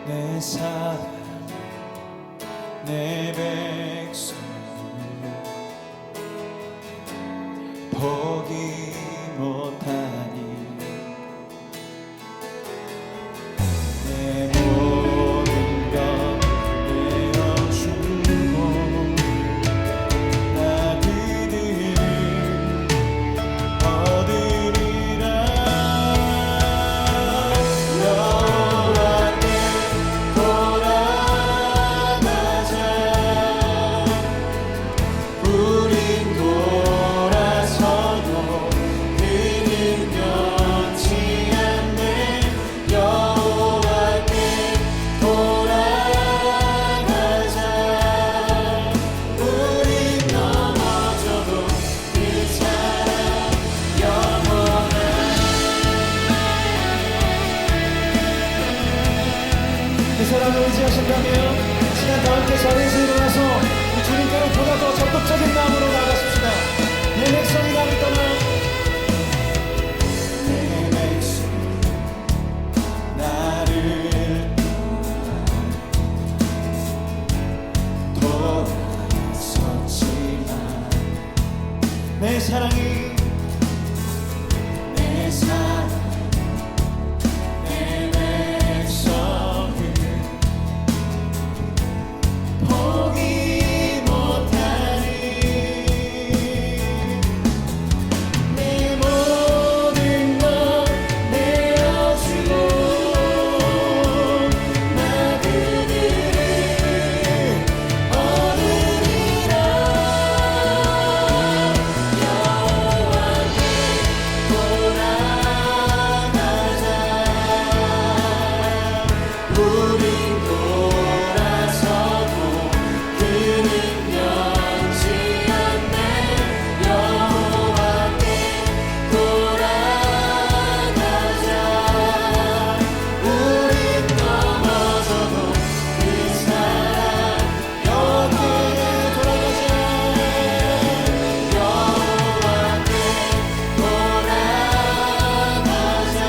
내 사랑 내 백성 포기 못하니 내 모든 것 내어주고 나 그들을 얻으리라. 여호와께 돌아가자. 우린 돌아서도 그는 변치 않네. 여호와께 돌아가자. 우린 넘어져도 그 사랑 영원하네. 그 사랑을 의지하신다면 시간 다 함께 자리에서 일어나서 우리 주님께로 보다 더 적극적인 마음으로 나아가십시다. 내 백성이 나를 떠나 내 백성 나를 돌아섰지만 내 사랑이 내 사랑 내 백성을 포기 못하니 내 모든 것 내어주고 나 그들을 얻으리라. 여호와께 돌아가자. 우린 돌아서도 그는 변치 않네. 여호와께 돌아가자. 우린 넘어져도 그 사랑 여호와께 돌아가자. 여호와께 돌아가자.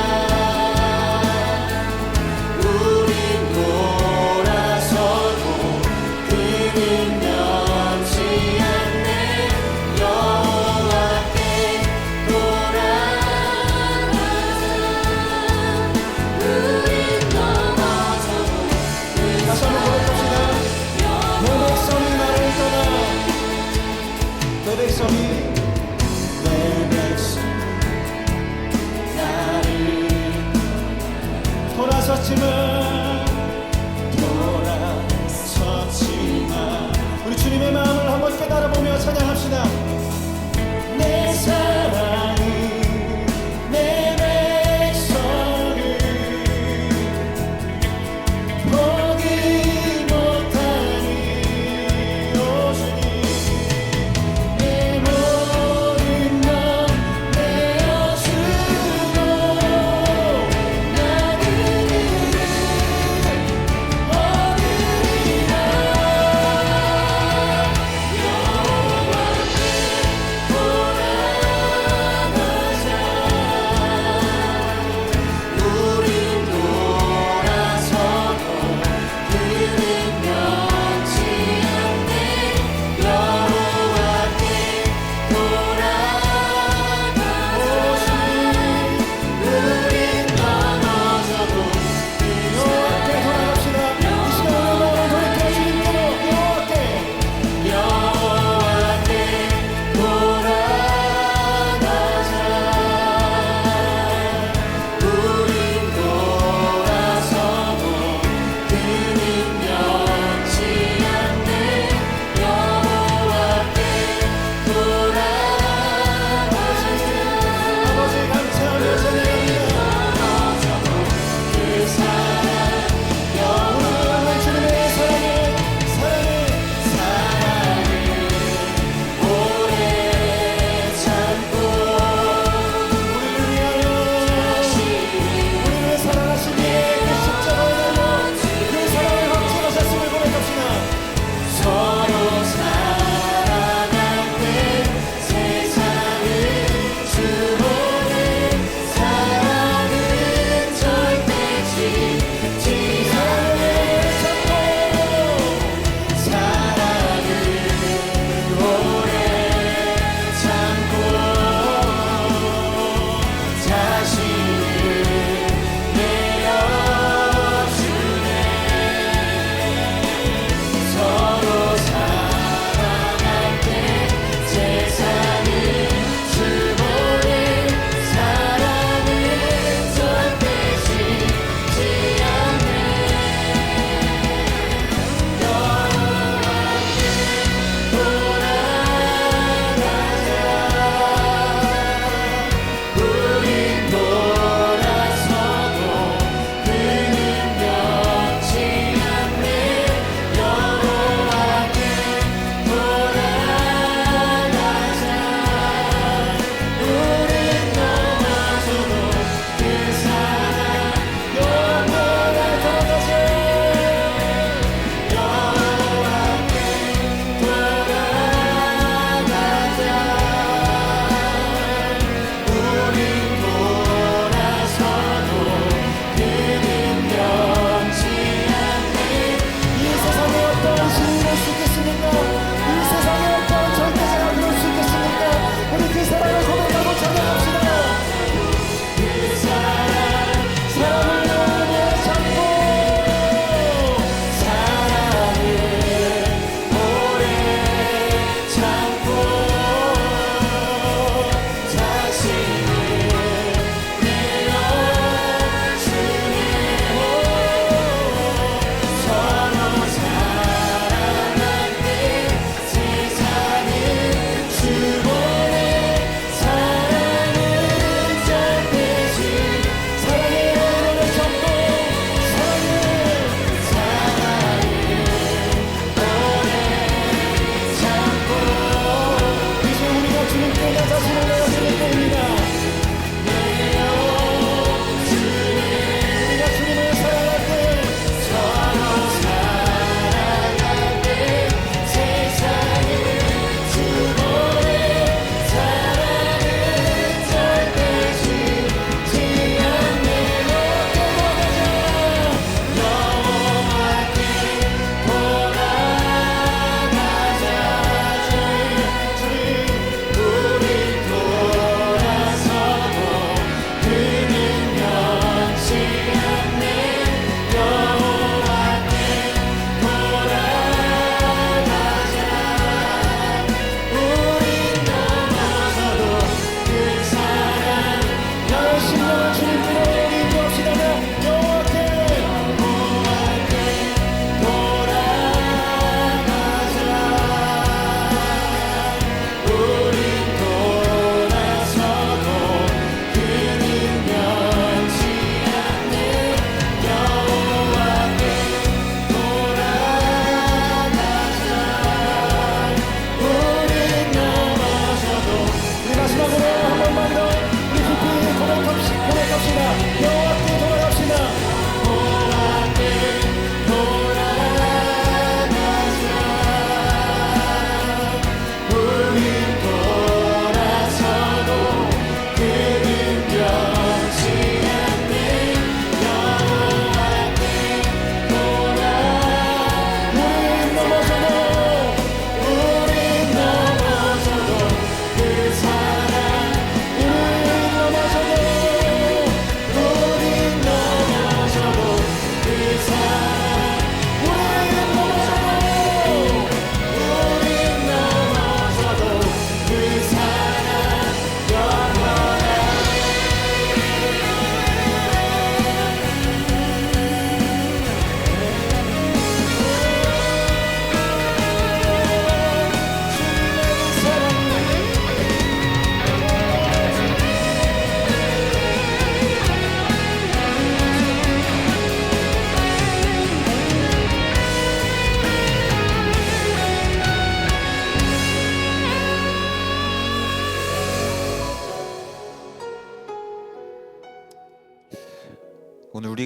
우린 돌아서도 그는 변치 않네. 여호와께 돌아가자. 우린 넘어져도 다시 한번 고백합시다. 내 백성이 나를 떠나 내 백성이 내 백성 나를 돌아섰지만 우리 주님의 마음을 한번 깨달아보며 찬양합시다. 내 사랑이 내 백성을 포기 못하니 오 주님 내 모든 것 내어주고 나 그들을 얻으리라. 여호와께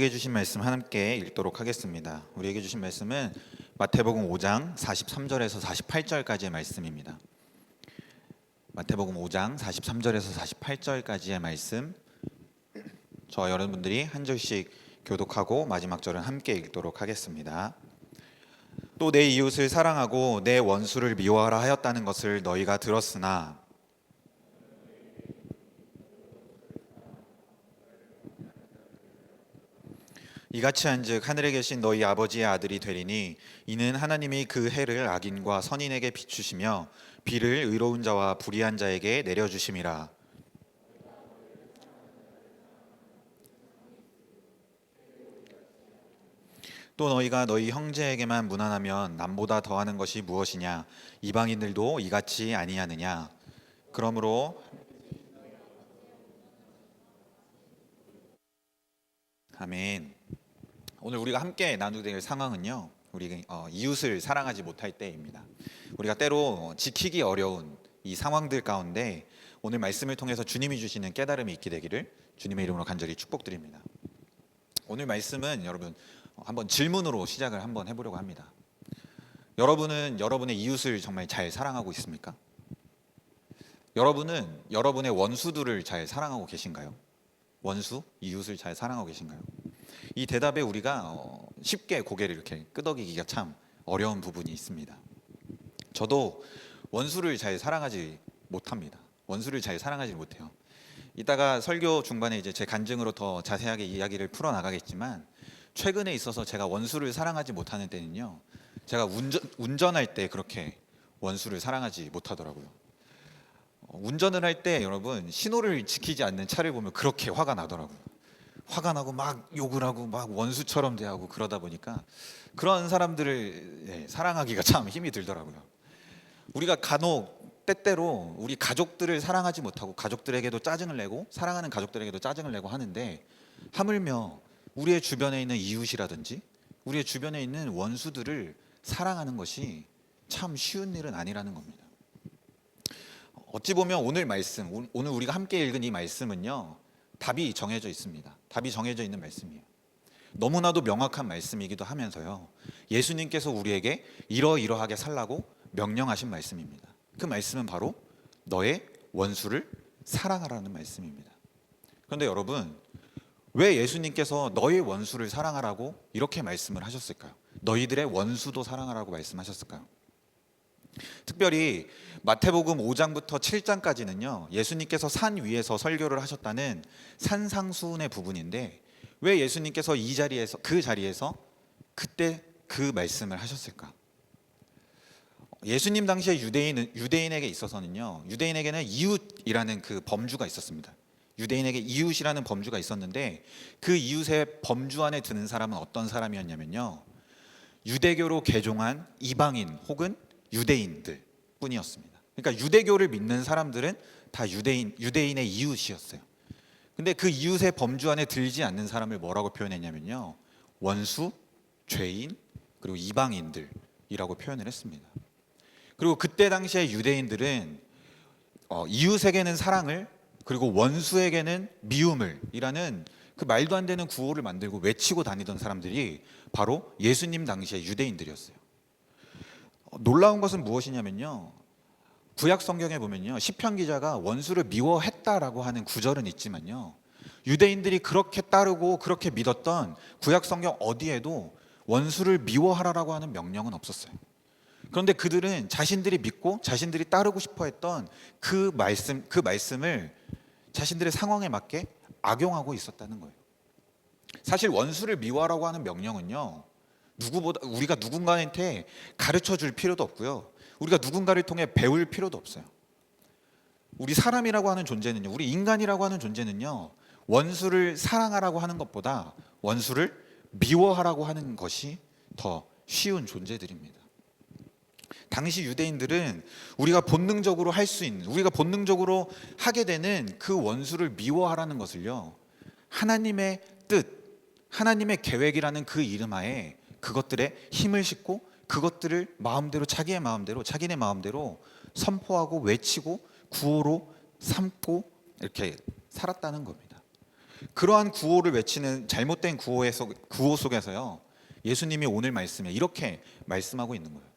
우리에게 주신 말씀 함께 읽도록 하겠습니다. 우리에게 주신 말씀은 마태복음 5장 43절에서 48절까지의 말씀입니다. 마태복음 5장 43절에서 48절까지의 말씀, 저와 여러분들이 한 절씩 교독하고 마지막 절은 함께 읽도록 하겠습니다. 또 내 이웃을 사랑하고 내 원수를 미워하라 하였다는 것을 너희가 들었으나 이같이 한즉 하늘에 계신 너희 아버지의 아들이 되리니 이는 하나님이 그 해를 악인과 선인에게 비추시며 비를 의로운 자와 불의한 자에게 내려주심이라. 또 너희가 너희 형제에게만 무난하면 남보다 더하는 것이 무엇이냐? 이방인들도 이같이 아니하느냐? 그러므로 아멘. 오늘 우리가 함께 나누게 될 상황은요, 우리 이웃을 사랑하지 못할 때입니다. 우리가 때로 지키기 어려운 이 상황들 가운데 오늘 말씀을 통해서 주님이 주시는 깨달음이 있게 되기를 주님의 이름으로 간절히 축복드립니다. 오늘 말씀은 여러분 한번 질문으로 시작을 한번 해보려고 합니다. 여러분은 여러분의 이웃을 정말 잘 사랑하고 있습니까? 여러분은 여러분의 원수들을 잘 사랑하고 계신가요? 원수, 이웃을 잘 사랑하고 계신가요? 이 대답에 우리가 쉽게 고개를 이렇게 끄덕이기가 참 어려운 부분이 있습니다. 저도 원수를 잘 사랑하지 못합니다. 원수를 잘 사랑하지 못해요. 이따가 설교 중반에 이제 제 간증으로 더 자세하게 이야기를 풀어나가겠지만, 최근에 있어서 제가 원수를 사랑하지 못하는 때는요, 제가 운전할 때 그렇게 원수를 사랑하지 못하더라고요. 운전을 할 때 여러분, 신호를 지키지 않는 차를 보면 그렇게 화가 나더라고요. 화가 나고 막 욕을 하고 막 원수처럼 대하고 그러다 보니까 그런 사람들을 사랑하기가 참 힘이 들더라고요. 우리가 간혹 때때로 우리 가족들을 사랑하지 못하고 가족들에게도 짜증을 내고 사랑하는 가족들에게도 짜증을 내고 하는데, 하물며 우리의 주변에 있는 이웃이라든지 우리의 주변에 있는 원수들을 사랑하는 것이 참 쉬운 일은 아니라는 겁니다. 어찌 보면 오늘 말씀, 오늘 우리가 함께 읽은 이 말씀은요, 답이 정해져 있습니다. 답이 정해져 있는 말씀이에요. 너무나도 명확한 말씀이기도 하면서요, 예수님께서 우리에게 이러이러하게 살라고 명령하신 말씀입니다. 그 말씀은 바로 너의 원수를 사랑하라는 말씀입니다. 그런데 여러분, 왜 예수님께서 너의 원수를 사랑하라고 이렇게 말씀을 하셨을까요? 너희들의 원수도 사랑하라고 말씀하셨을까요? 특별히 마태복음 5장부터 7장까지는요, 예수님께서 산 위에서 설교를 하셨다는 산상수훈의 부분인데, 왜 예수님께서 이 자리에서, 그 자리에서 그때 그 말씀을 하셨을까? 예수님 당시에 유대인에게 있어서는요, 유대인에게는 이웃이라는 그 범주가 있었습니다. 유대인에게 이웃이라는 범주가 있었는데, 그 이웃의 범주 안에 드는 사람은 어떤 사람이었냐면요, 유대교로 개종한 이방인 혹은 유대인들 뿐이었습니다. 그러니까 유대교를 믿는 사람들은 다 유대인의 이웃이었어요. 근데 그 이웃의 범주 안에 들지 않는 사람을 뭐라고 표현했냐면요, 원수, 죄인, 그리고 이방인들이라고 표현을 했습니다. 그리고 그때 당시에 유대인들은 이웃에게는 사랑을, 그리고 원수에게는 미움을 이라는 그 말도 안 되는 구호를 만들고 외치고 다니던 사람들이 바로 예수님 당시의 유대인들이었어요. 놀라운 것은 무엇이냐면요, 구약 성경에 보면요, 시편 기자가 원수를 미워했다라고 하는 구절은 있지만요, 유대인들이 그렇게 따르고 그렇게 믿었던 구약 성경 어디에도 원수를 미워하라라고 하는 명령은 없었어요. 그런데 그들은 자신들이 믿고 자신들이 따르고 싶어 했던 그 말씀을 자신들의 상황에 맞게 악용하고 있었다는 거예요. 사실 원수를 미워하라고 하는 명령은요, 우리가 누군가한테 가르쳐 줄 필요도 없고요, 우리가 누군가를 통해 배울 필요도 없어요. 우리 사람이라고 하는 존재는요, 우리 인간이라고 하는 존재는요, 원수를 사랑하라고 하는 것보다 원수를 미워하라고 하는 것이 더 쉬운 존재들입니다. 당시 유대인들은 우리가 본능적으로 할 수 있는, 우리가 본능적으로 하게 되는 그 원수를 미워하라는 것을요, 하나님의 뜻, 하나님의 계획이라는 그 이름 하에 그것들에 힘을 싣고 그것들을 마음대로, 자기네 마음대로 선포하고 외치고 구호로 삼고 이렇게 살았다는 겁니다. 그러한 구호를 외치는 잘못된 구호 속에서요, 예수님이 오늘 말씀에 이렇게 말씀하고 있는 거예요.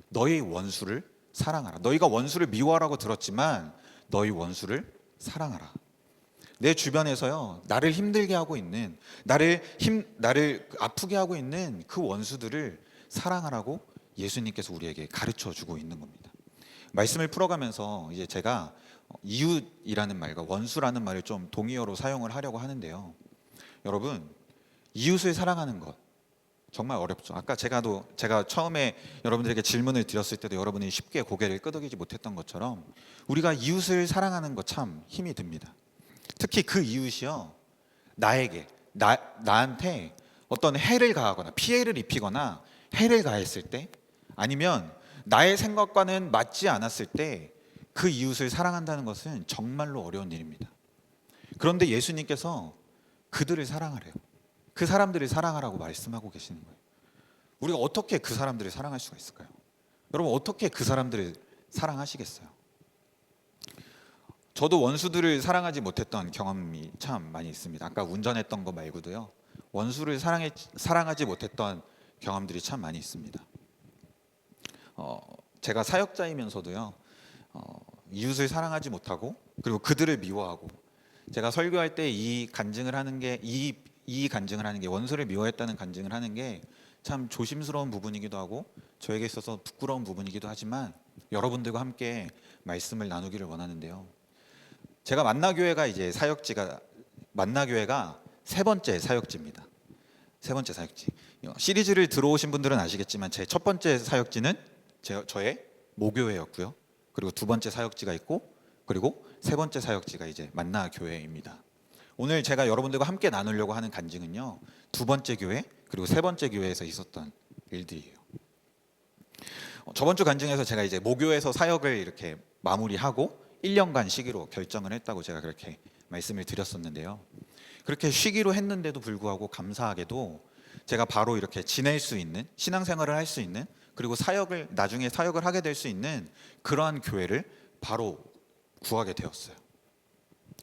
너희 원수를 사랑하라. 너희가 원수를 미워하라고 들었지만 너희 원수를 사랑하라. 내 주변에서요, 나를 힘들게 하고 있는, 나를 아프게 하고 있는 그 원수들을 사랑하라고 예수님께서 우리에게 가르쳐 주고 있는 겁니다. 말씀을 풀어가면서 이제 제가 이웃이라는 말과 원수라는 말을 좀 동의어로 사용을 하려고 하는데요. 여러분, 이웃을 사랑하는 것 정말 어렵죠. 아까 제가 처음에 여러분들에게 질문을 드렸을 때도 여러분이 쉽게 고개를 끄덕이지 못했던 것처럼 우리가 이웃을 사랑하는 것 참 힘이 듭니다. 특히 그 이웃이요, 나한테 어떤 해를 가하거나 피해를 입히거나 해를 가했을 때, 아니면 나의 생각과는 맞지 않았을 때 그 이웃을 사랑한다는 것은 정말로 어려운 일입니다. 그런데 예수님께서 그들을 사랑하래요. 그 사람들을 사랑하라고 말씀하고 계시는 거예요. 우리가 어떻게 그 사람들을 사랑할 수가 있을까요? 여러분, 어떻게 그 사람들을 사랑하시겠어요? 저도 원수들을 사랑하지 못했던 경험이 참 많이 있습니다. 아까 운전했던 거 말고도요, 원수를 사랑하지 못했던 경험들이 참 많이 있습니다. 제가 사역자이면서도요, 이웃을 사랑하지 못하고 그리고 그들을 미워하고, 제가 설교할 때 이 간증을 하는 게 원수를 미워했다는 간증을 하는 게 참 조심스러운 부분이기도 하고 저에게 있어서 부끄러운 부분이기도 하지만 여러분들과 함께 말씀을 나누기를 원하는데요. 제가 만나교회가 세 번째 사역지입니다. 세 번째 사역지. 시리즈를 들어오신 분들은 아시겠지만 제 첫 번째 사역지는 저의 모교회였고요. 그리고 두 번째 사역지가 있고, 그리고 세 번째 사역지가 이제 만나교회입니다. 오늘 제가 여러분들과 함께 나누려고 하는 간증은요, 두 번째 교회 그리고 세 번째 교회에서 있었던 일들이에요. 저번 주 간증에서 제가 이제 모교에서 사역을 이렇게 마무리하고 1년간 쉬기로 결정을 했다고 제가 그렇게 말씀을 드렸었는데요. 그렇게 쉬기로 했는데도 불구하고 감사하게도 제가 바로 이렇게 지낼 수 있는, 신앙생활을 할 수 있는, 그리고 나중에 사역을 하게 될 수 있는 그러한 교회를 바로 구하게 되었어요.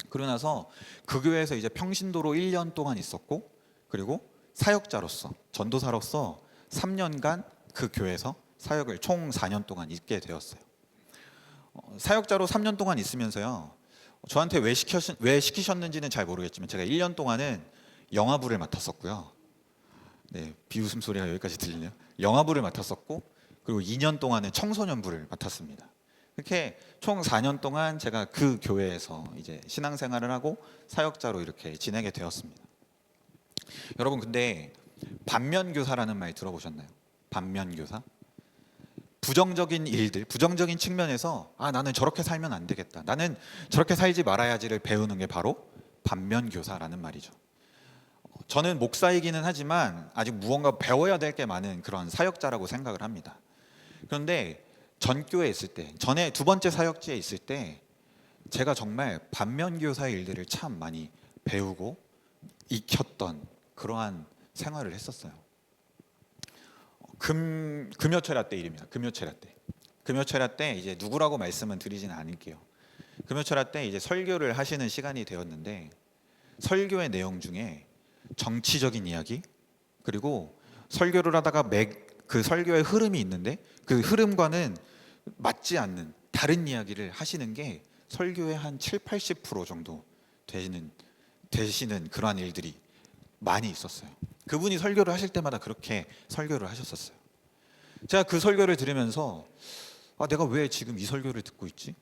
그러고 나서 그 교회에서 이제 평신도로 1년 동안 있었고, 그리고 사역자로서, 전도사로서 3년간 그 교회에서 사역을 총 4년 동안 있게 되었어요. 사역자로 3년 동안 있으면서요, 저한테 왜 시키셨는지는 잘 모르겠지만 제가 1년 동안은 영화부를 맡았었고요. 네, 비웃음 소리가 여기까지 들리네요. 영화부를 맡았었고, 그리고 2년 동안은 청소년부를 맡았습니다. 이렇게 총 4년 동안 제가 그 교회에서 이제 신앙생활을 하고 사역자로 이렇게 지내게 되었습니다. 여러분, 근데 반면교사라는 말 들어보셨나요? 반면교사? 부정적인 일들, 부정적인 측면에서 나는 저렇게 살면 안 되겠다, 나는 저렇게 살지 말아야지를 배우는 게 바로 반면교사라는 말이죠. 저는 목사이기는 하지만 아직 무언가 배워야 될 게 많은 그런 사역자라고 생각을 합니다. 그런데 전교에 있을 때, 전에 두 번째 사역지에 있을 때 제가 정말 반면교사의 일들을 참 많이 배우고 익혔던 그러한 생활을 했었어요. 금요철야 때 일입니다. 금요철야 때 이제 누구라고 말씀은 드리지는 않을게요. 금요철야 때 이제 설교를 하시는 시간이 되었는데, 설교의 내용 중에 정치적인 이야기, 그리고 설교를 하다가 그 설교의 흐름이 있는데 그 흐름과는 맞지 않는 다른 이야기를 하시는 게 설교의 한 70-80% 정도 되시는 그러한 일들이 많이 있었어요. 그분이 설교를 하실 때마다 그렇게 설교를 하셨었어요. 제가 그 설교를 들으면서 내가 왜 지금 이 설교를 듣고 있지?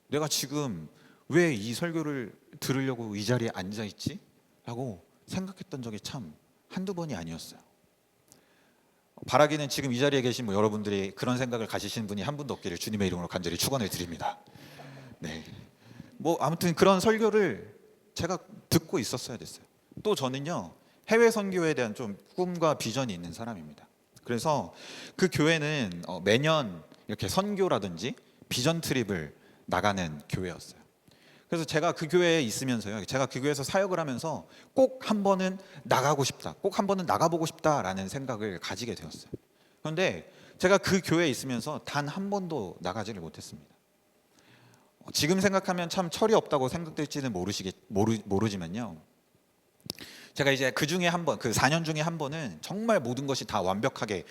내가 지금 왜 이 설교를 들으려고 이 자리에 앉아 있지? 라고 생각했던 적이 참 한두 번이 아니었어요. 바라기는 지금 이 자리에 계신 여러분들이 그런 생각을 가지신 분이 한 분도 없기를 주님의 이름으로 간절히 축원을 드립니다. 네. 아무튼 그런 설교를 제가 듣고 있었어야 됐어요. 또 저는요, 해외 선교에 대한 좀 꿈과 비전이 있는 사람입니다. 그래서 그 교회는 매년 이렇게 선교라든지 비전 트립을 나가는 교회였어요. 그래서 제가 그 교회에 있으면서요, 제가 그 교회에서 사역을 하면서 꼭 한 번은 나가고 싶다, 꼭 한 번은 나가보고 싶다라는 생각을 가지게 되었어요. 그런데 제가 그 교회에 있으면서 단 한 번도 나가지를 못했습니다. 지금 생각하면 참 철이 없다고 생각될지는 모르지만요, 제가 이제 그 중에 한 번, 그 4년 중에 한 번은 정말 모든 것이 다 완벽하게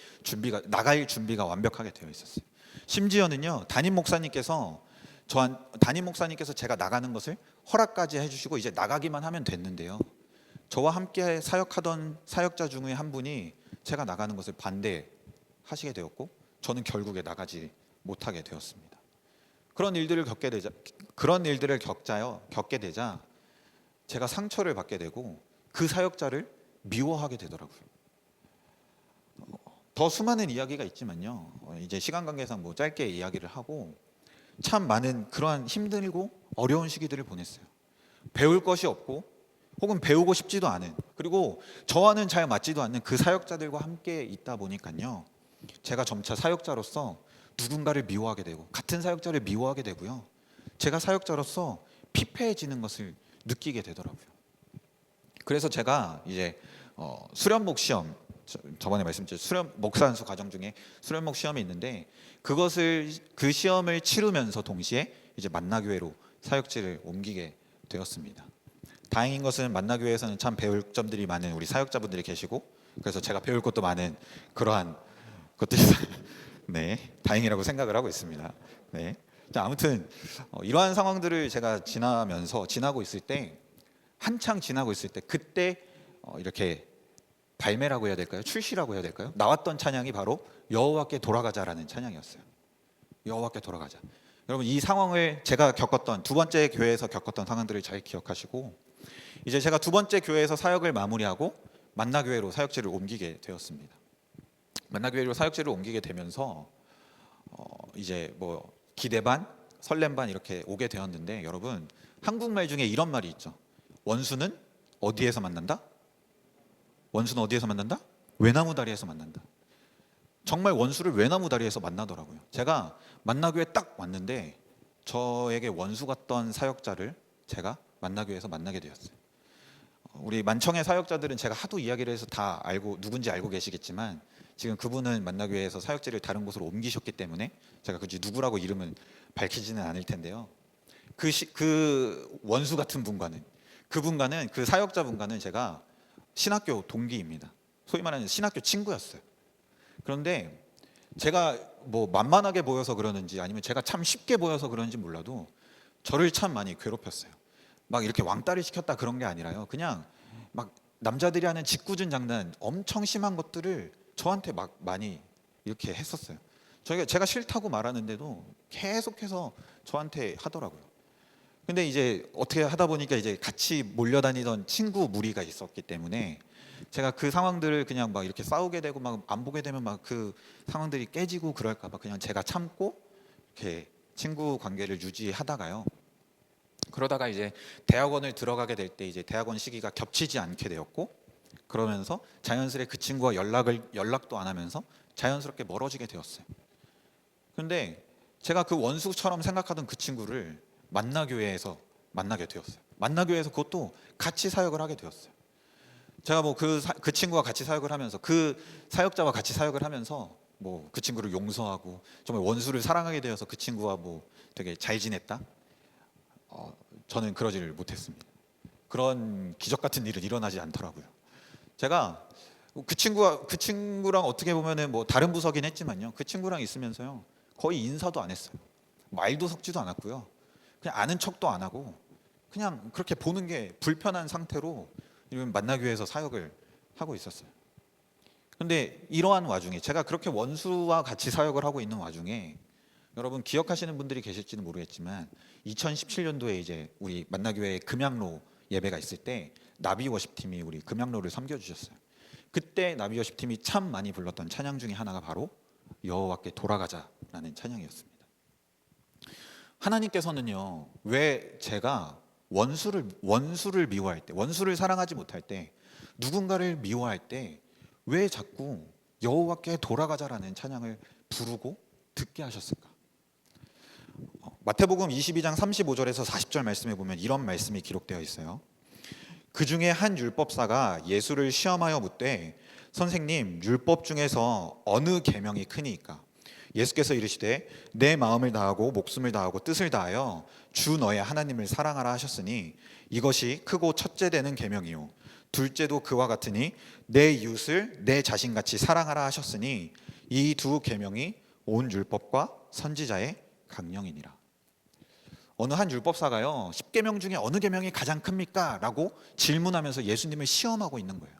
나갈 준비가 완벽하게 되어 있었어요. 심지어는요, 담임 목사님께서 제가 나가는 것을 허락까지 해주시고 이제 나가기만 하면 됐는데요. 저와 함께 사역하던 사역자 중에 한 분이 제가 나가는 것을 반대하시게 되었고, 저는 결국에 나가지 못하게 되었습니다. 그런 일들을 겪게 되자 제가 상처를 받게 되고 그 사역자를 미워하게 되더라고요. 더 수많은 이야기가 있지만요, 이제 시간 관계상 뭐 짧게 이야기를 하고, 참 많은 그러한 힘들고 어려운 시기들을 보냈어요. 배울 것이 없고 혹은 배우고 싶지도 않은, 그리고 저와는 잘 맞지도 않는 그 사역자들과 함께 있다 보니까요, 제가 점차 사역자로서 누군가를 미워하게 되고 같은 사역자를 미워하게 되고요, 제가 사역자로서 피폐해지는 것을 느끼게 되더라고요. 그래서 제가 이제 수련목 시험, 저번에 말씀드린 목사 안수 과정 중에 수련목 시험이 있는데, 그 시험을 치르면서 동시에 이제 만나교회로 사역지를 옮기게 되었습니다. 다행인 것은 만나교회에서는 참 배울 점들이 많은 우리 사역자분들이 계시고, 그래서 제가 배울 것도 많은 그러한 것들이 네, 다행이라고 생각을 하고 있습니다. 네. 자, 아무튼 이러한 상황들을 제가 지나고 있을 때, 한창 지나고 있을 때, 그때 이렇게 발매라고 해야 될까요? 출시라고 해야 될까요? 나왔던 찬양이 바로 여호와께 돌아가자라는 찬양이었어요. 여호와께 돌아가자. 여러분, 이 상황을 제가 겪었던 두 번째 교회에서 겪었던 상황들을 잘 기억하시고, 이제 제가 두 번째 교회에서 사역을 마무리하고 만나교회로 사역지를 옮기게 되었습니다. 만나교회로 사역지를 옮기게 되면서 이제 뭐 기대 반, 설렘 반 이렇게 오게 되었는데, 여러분, 한국말 중에 이런 말이 있죠. 원수는 어디에서 만난다? 원수는 어디에서 만난다? 외나무 다리에서 만난다. 정말 원수를 외나무 다리에서 만나더라고요. 제가 만나교회 딱 왔는데 저에게 원수 같던 사역자를 제가 만나교회에서 만나게 되었어요. 우리 만청의 사역자들은 제가 하도 이야기를 해서 다 누군지 알고 계시겠지만, 지금 그분은 만나교회에서 사역지를 다른 곳으로 옮기셨기 때문에 제가 굳이 누구라고 이름은 밝히지는 않을 텐데요. 그 원수 같은 그분과는 그 사역자분과는 제가 신학교 동기입니다. 소위 말하는 신학교 친구였어요. 그런데 제가 뭐 만만하게 보여서 그러는지 아니면 제가 참 쉽게 보여서 그런지 몰라도 저를 참 많이 괴롭혔어요. 막 이렇게 왕따를 시켰다 그런 게 아니라요, 그냥 막 남자들이 하는 짓궂은 장난, 엄청 심한 것들을 저한테 막 많이 이렇게 했었어요. 제가 싫다고 말하는데도 계속해서 저한테 하더라고요. 근데 이제 어떻게 하다 보니까 이제 같이 몰려다니던 친구 무리가 있었기 때문에 제가 그 상황들을 그냥 막 이렇게 싸우게 되고 막 안 보게 되면 막 그 상황들이 깨지고 그럴까 봐 그냥 제가 참고 이렇게 친구 관계를 유지하다가요, 그러다가 이제 대학원을 들어가게 될 때 이제 대학원 시기가 겹치지 않게 되었고, 그러면서 자연스레 그 친구와 연락도 안 하면서 자연스럽게 멀어지게 되었어요. 근데 제가 그 원수처럼 생각하던 그 친구를 만나교회에서 만나게 되었어요. 만나교회에서 그것도 같이 사역을 하게 되었어요. 제가 뭐 그 친구와 같이 사역을 하면서, 그 사역자와 같이 사역을 하면서 뭐 그 친구를 용서하고 정말 원수를 사랑하게 되어서 그 친구와 뭐 되게 잘 지냈다. 저는 그러지를 못했습니다. 그런 기적 같은 일은 일어나지 않더라고요. 제가 그 친구랑 어떻게 보면은 뭐 다른 부서긴 했지만요, 그 친구랑 있으면서요 거의 인사도 안 했어요. 말도 섞지도 않았고요. 그냥 아는 척도 안 하고 그냥 그렇게 보는 게 불편한 상태로 만나교회에서 사역을 하고 있었어요. 근데 이러한 와중에 제가 그렇게 원수와 같이 사역을 하고 있는 와중에, 여러분 기억하시는 분들이 계실지는 모르겠지만 2017년도에 이제 우리 만나교회 금양로 예배가 있을 때 나비워십 팀이 우리 금양로를 섬겨주셨어요. 그때 나비워십 팀이 참 많이 불렀던 찬양 중에 하나가 바로 여호와께 돌아가자라는 찬양이었습니다. 하나님께서는요, 왜 제가 원수를 미워할 때, 원수를 사랑하지 못할 때, 누군가를 미워할 때 왜 자꾸 여호와께 돌아가자라는 찬양을 부르고 듣게 하셨을까? 마태복음 22장 35절에서 40절 말씀에 보면 이런 말씀이 기록되어 있어요. 그 중에 한 율법사가 예수를 시험하여 묻되, 선생님, 율법 중에서 어느 계명이 크니이까? 예수께서 이르시되, 내 마음을 다하고 목숨을 다하고 뜻을 다하여 주 너의 하나님을 사랑하라 하셨으니 이것이 크고 첫째 되는 계명이요 둘째도 그와 같으니 내 이웃을 내 자신같이 사랑하라 하셨으니 이 두 계명이 온 율법과 선지자의 강령이니라. 어느 한 율법사가요, 10계명 중에 어느 계명이 가장 큽니까? 라고 질문하면서 예수님을 시험하고 있는 거예요.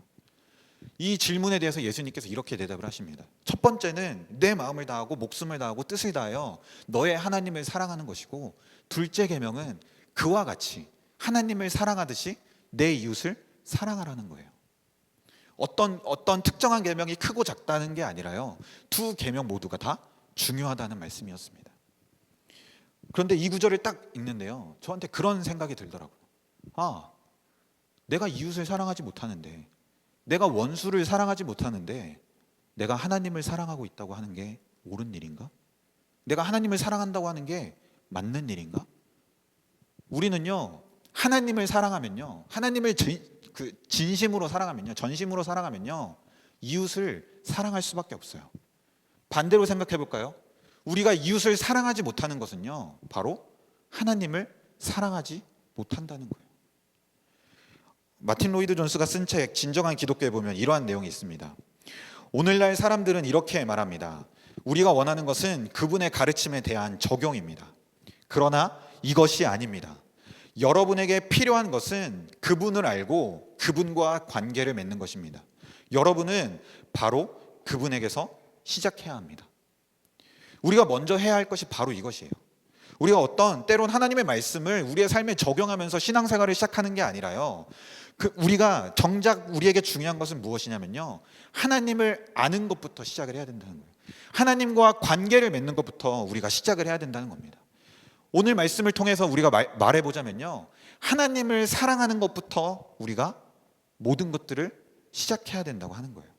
이 질문에 대해서 예수님께서 이렇게 대답을 하십니다. 첫 번째는 내 마음을 다하고 목숨을 다하고 뜻을 다하여 너의 하나님을 사랑하는 것이고, 둘째 계명은 그와 같이 하나님을 사랑하듯이 내 이웃을 사랑하라는 거예요. 어떤 특정한 계명이 크고 작다는 게 아니라요, 두 계명 모두가 다 중요하다는 말씀이었습니다. 그런데 이 구절을 딱 읽는데요, 저한테 그런 생각이 들더라고요. 아, 내가 이웃을 사랑하지 못하는데, 내가 원수를 사랑하지 못하는데 내가 하나님을 사랑하고 있다고 하는 게 옳은 일인가? 내가 하나님을 사랑한다고 하는 게 맞는 일인가? 우리는요, 하나님을 사랑하면요, 하나님을 진심으로 사랑하면요, 전심으로 사랑하면요, 이웃을 사랑할 수밖에 없어요. 반대로 생각해 볼까요? 우리가 이웃을 사랑하지 못하는 것은요, 바로 하나님을 사랑하지 못한다는 거예요. 마틴 로이드 존스가 쓴 책 진정한 기독교에 보면 이러한 내용이 있습니다. 오늘날 사람들은 이렇게 말합니다. 우리가 원하는 것은 그분의 가르침에 대한 적용입니다. 그러나 이것이 아닙니다. 여러분에게 필요한 것은 그분을 알고 그분과 관계를 맺는 것입니다. 여러분은 바로 그분에게서 시작해야 합니다. 우리가 먼저 해야 할 것이 바로 이것이에요. 우리가 때론 하나님의 말씀을 우리의 삶에 적용하면서 신앙생활을 시작하는 게 아니라요, 우리가 정작 우리에게 중요한 것은 무엇이냐면요, 하나님을 아는 것부터 시작을 해야 된다는 거예요. 하나님과 관계를 맺는 것부터 우리가 시작을 해야 된다는 겁니다. 오늘 말씀을 통해서 우리가 말해보자면요, 하나님을 사랑하는 것부터 우리가 모든 것들을 시작해야 된다고 하는 거예요.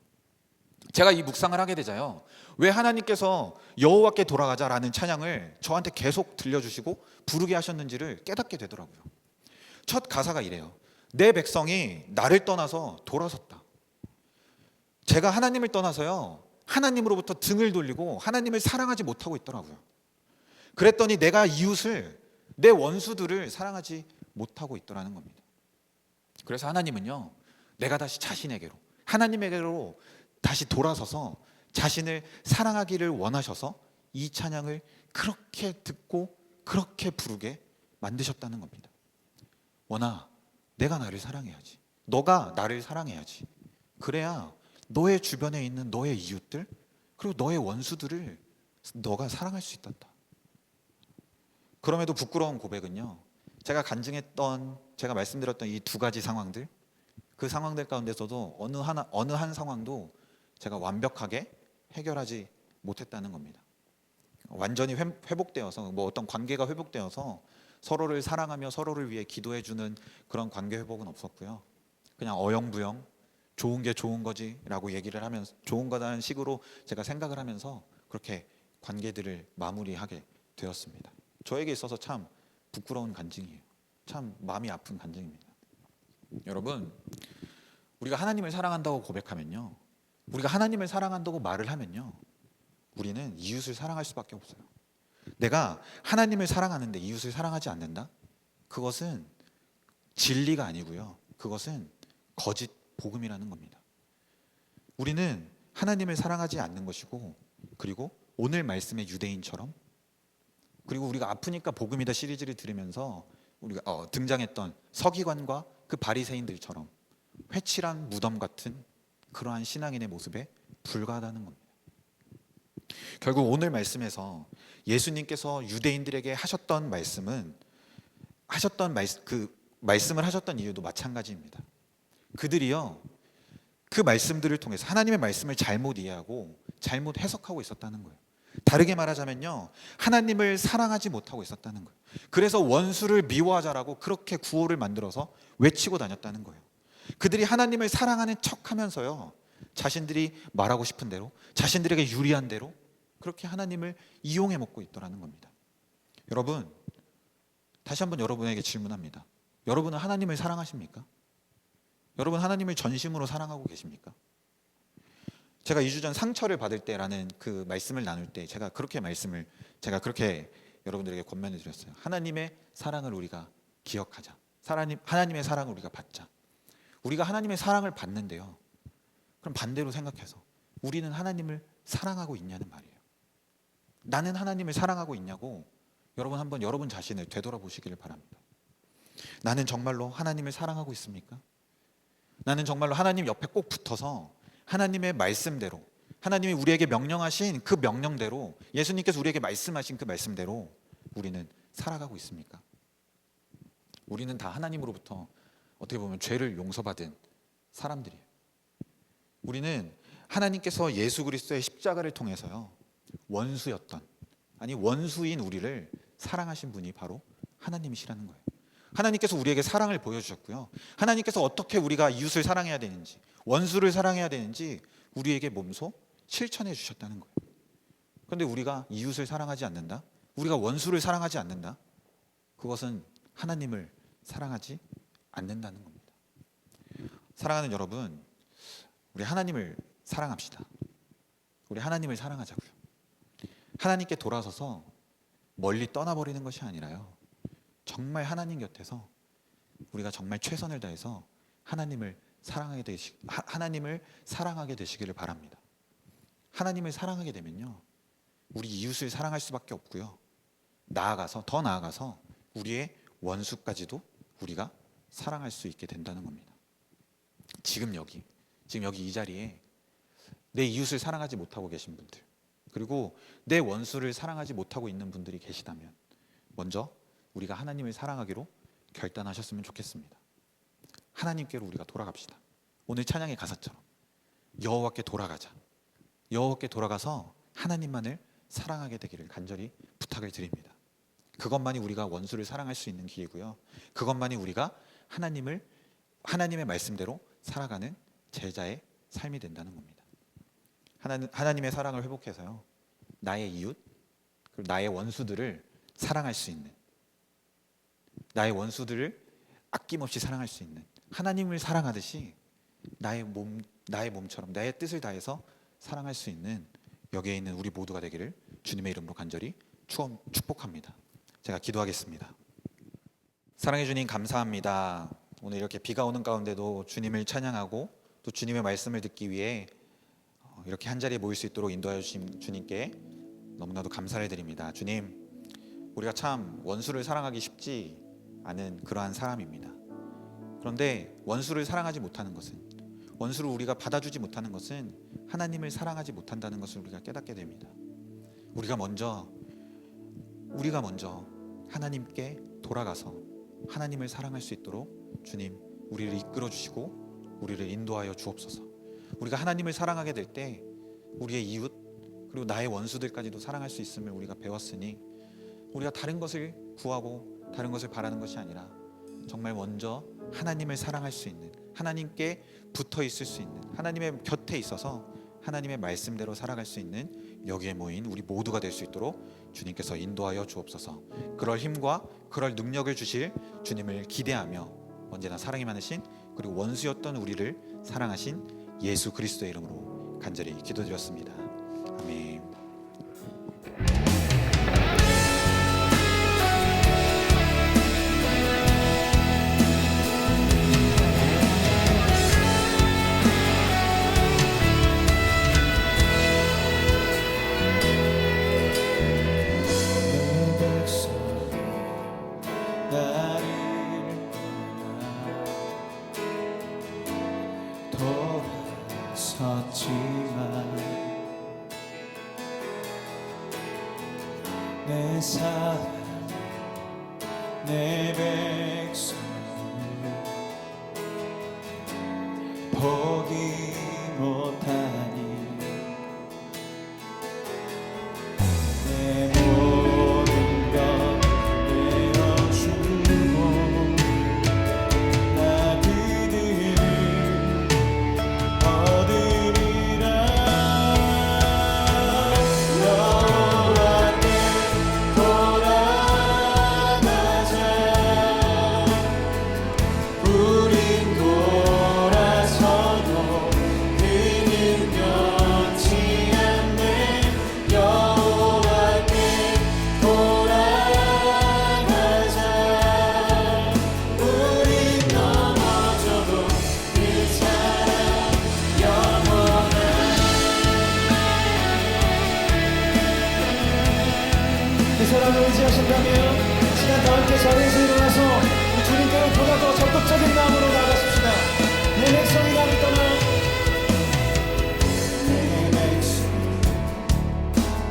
제가 이 묵상을 하게 되자요, 왜 하나님께서 여호와께 돌아가자라는 찬양을 저한테 계속 들려주시고 부르게 하셨는지를 깨닫게 되더라고요. 첫 가사가 이래요. 내 백성이 나를 떠나서 돌아섰다. 제가 하나님을 떠나서요, 하나님으로부터 등을 돌리고 하나님을 사랑하지 못하고 있더라고요. 그랬더니 내가 이웃을, 내 원수들을 사랑하지 못하고 있더라는 겁니다. 그래서 하나님은요, 내가 다시 자신에게로, 하나님에게로 다시 돌아서서 자신을 사랑하기를 원하셔서 이 찬양을 그렇게 듣고 그렇게 부르게 만드셨다는 겁니다. 원아, 내가 나를 사랑해야지. 너가 나를 사랑해야지. 그래야 너의 주변에 있는 너의 이웃들, 그리고 너의 원수들을 너가 사랑할 수 있단다. 그럼에도 부끄러운 고백은요, 제가 말씀드렸던 이 두 가지 상황들, 그 상황들 가운데서도 어느 한 상황도 제가 완벽하게 해결하지 못했다는 겁니다. 완전히 회복되어서, 어떤 관계가 회복되어서 서로를 사랑하며 서로를 위해 기도해주는 그런 관계 회복은 없었고요. 그냥 어영부영 좋은 게 좋은 거지라고 얘기를 하면서, 좋은 거라는 식으로 제가 생각을 하면서 그렇게 관계들을 마무리하게 되었습니다. 저에게 있어서 참 부끄러운 간증이에요. 참 마음이 아픈 간증입니다. 여러분, 우리가 하나님을 사랑한다고 고백하면요, 우리가 하나님을 사랑한다고 말을 하면요, 우리는 이웃을 사랑할 수밖에 없어요. 내가 하나님을 사랑하는데 이웃을 사랑하지 않는다? 그것은 진리가 아니고요, 그것은 거짓 복음이라는 겁니다. 우리는 하나님을 사랑하지 않는 것이고, 그리고 오늘 말씀의 유대인처럼, 그리고 우리가 아프니까 복음이다 시리즈를 들으면서 우리가 등장했던 서기관과 그 바리새인들처럼 회칠한 무덤 같은 그러한 신앙인의 모습에 불과하다는 겁니다. 결국 오늘 말씀에서 예수님께서 유대인들에게 하셨던 말씀을 하셨던 이유도 마찬가지입니다. 그들이요, 그 말씀들을 통해서 하나님의 말씀을 잘못 이해하고 잘못 해석하고 있었다는 거예요. 다르게 말하자면요, 하나님을 사랑하지 못하고 있었다는 거예요. 그래서 원수를 미워하자라고 그렇게 구호를 만들어서 외치고 다녔다는 거예요. 그들이 하나님을 사랑하는 척하면서요, 자신들이 말하고 싶은 대로, 자신들에게 유리한 대로 그렇게 하나님을 이용해 먹고 있더라는 겁니다. 여러분, 다시 한번 여러분에게 질문합니다. 여러분은 하나님을 사랑하십니까? 여러분, 하나님을 전심으로 사랑하고 계십니까? 제가 2주 전 상처를 받을 때라는 그 말씀을 나눌 때 제가 그렇게 여러분들에게 권면해 드렸어요. 하나님의 사랑을 우리가 기억하자. 하나님의 사랑을 우리가 받자. 우리가 하나님의 사랑을 받는데요, 그럼 반대로 생각해서 우리는 하나님을 사랑하고 있냐는 말이에요. 나는 하나님을 사랑하고 있냐고 여러분 한번 여러분 자신을 되돌아보시기를 바랍니다. 나는 정말로 하나님을 사랑하고 있습니까? 나는 정말로 하나님 옆에 꼭 붙어서 하나님의 말씀대로, 하나님이 우리에게 명령하신 그 명령대로, 예수님께서 우리에게 말씀하신 그 말씀대로 우리는 살아가고 있습니까? 우리는 다 하나님으로부터 어떻게 보면 죄를 용서받은 사람들이에요. 우리는 하나님께서 예수 그리스도의 십자가를 통해서요, 원수였던, 아니 원수인 우리를 사랑하신 분이 바로 하나님이시라는 거예요. 하나님께서 우리에게 사랑을 보여주셨고요, 하나님께서 어떻게 우리가 이웃을 사랑해야 되는지, 원수를 사랑해야 되는지 우리에게 몸소 실천해 주셨다는 거예요. 그런데 우리가 이웃을 사랑하지 않는다, 우리가 원수를 사랑하지 않는다, 그것은 하나님을 사랑하지 않는다는 겁니다. 사랑하는 여러분, 우리 하나님을 사랑합시다. 우리 하나님을 사랑하자고요. 하나님께 돌아서서 멀리 떠나버리는 것이 아니라요, 정말 하나님 곁에서 우리가 정말 최선을 다해서 하나님을 사랑하게 되시기를 바랍니다. 하나님을 사랑하게 되면요, 우리 이웃을 사랑할 수밖에 없고요, 더 나아가서 우리의 원수까지도 우리가 사랑할 수 있게 된다는 겁니다. 지금 여기 이 자리에 내 이웃을 사랑하지 못하고 계신 분들, 그리고 내 원수를 사랑하지 못하고 있는 분들이 계시다면 먼저 우리가 하나님을 사랑하기로 결단하셨으면 좋겠습니다. 하나님께로 우리가 돌아갑시다. 오늘 찬양의 가사처럼 여호와께 돌아가자. 여호와께 돌아가서 하나님만을 사랑하게 되기를 간절히 부탁을 드립니다. 그것만이 우리가 원수를 사랑할 수 있는 기회고요, 그것만이 우리가 하나님의 말씀대로 살아가는 제자의 삶이 된다는 겁니다. 하나님의 사랑을 회복해서요, 나의 이웃 그리고 나의 원수들을 사랑할 수 있는, 나의 원수들을 아낌없이 사랑할 수 있는, 하나님을 사랑하듯이 나의 몸처럼 나의 뜻을 다해서 사랑할 수 있는 여기에 있는 우리 모두가 되기를 주님의 이름으로 간절히 축복합니다. 제가 기도하겠습니다. 사랑해 주님 감사합니다. 오늘 이렇게 비가 오는 가운데도 주님을 찬양하고 또 주님의 말씀을 듣기 위해 이렇게 한자리에 모일 수 있도록 인도하여 주신 주님께 너무나도 감사를 드립니다. 주님, 우리가 참 원수를 사랑하기 쉽지 않은 그러한 사람입니다. 그런데 원수를 사랑하지 못하는 것은, 원수를 우리가 받아주지 못하는 것은 하나님을 사랑하지 못한다는 것을 우리가 깨닫게 됩니다. 우리가 먼저 하나님께 돌아가서 하나님을 사랑할 수 있도록 주님 우리를 이끌어 주시고 우리를 인도하여 주옵소서. 우리가 하나님을 사랑하게 될 때 우리의 이웃 그리고 나의 원수들까지도 사랑할 수 있음을 우리가 배웠으니, 우리가 다른 것을 구하고 다른 것을 바라는 것이 아니라 정말 먼저 하나님을 사랑할 수 있는, 하나님께 붙어 있을 수 있는, 하나님의 곁에 있어서 하나님의 말씀대로 살아갈 수 있는 여기에 모인 우리 모두가 될 수 있도록 주님께서 인도하여 주옵소서. 그럴 힘과 그럴 능력을 주실 주님을 기대하며 언제나 사랑이 많으신 그리고 원수였던 우리를 사랑하신 예수 그리스도의 이름으로 간절히 기도드렸습니다. 아멘. 내 사랑 내 백성을 포기 못하니 내 모든 것 내어주고 나 그들을 얻으리라. 여호와께 돌아가자. 의지하신다면 시간 다 함께 자리에서 일어나서 우리 주님께로 보다 더 적극적인 마음으로 나가십시다. 내 백성이 나를 떠나 내 백성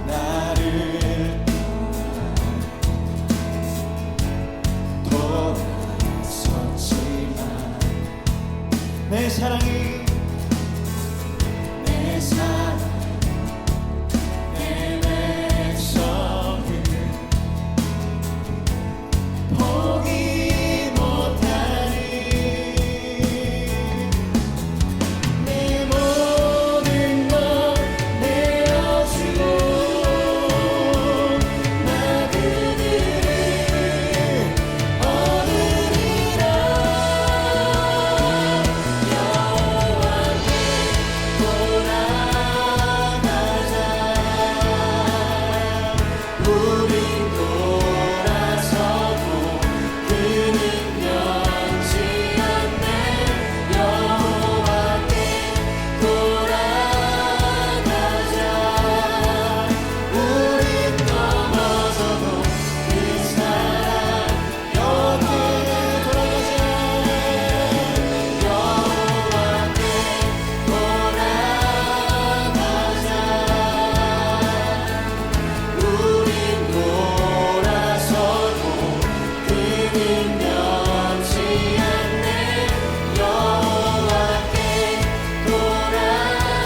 나를 돌아섰지만 내 사랑이 내 사랑 내 백성을 포기 못하니 내 모든 것 내어주고 나 그들을 얻으리라. 여호와께 돌아가자. 우린 돌아서고 그는 변치 않네. 여호와께 돌아가자. 우린 넘어져도 그 사랑 여호와께 돌아가자. 여호와께 돌아가자. 우린 돌아서고 그는 변치 않네. 여호와께 돌아가자.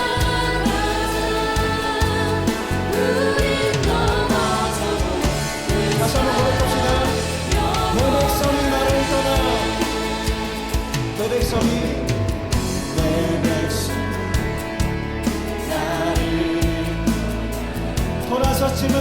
우린 넘어져도 다시 한번 고백합시다. 내 백성이 나를 떠나 내 백성이 나를 돌아섰지만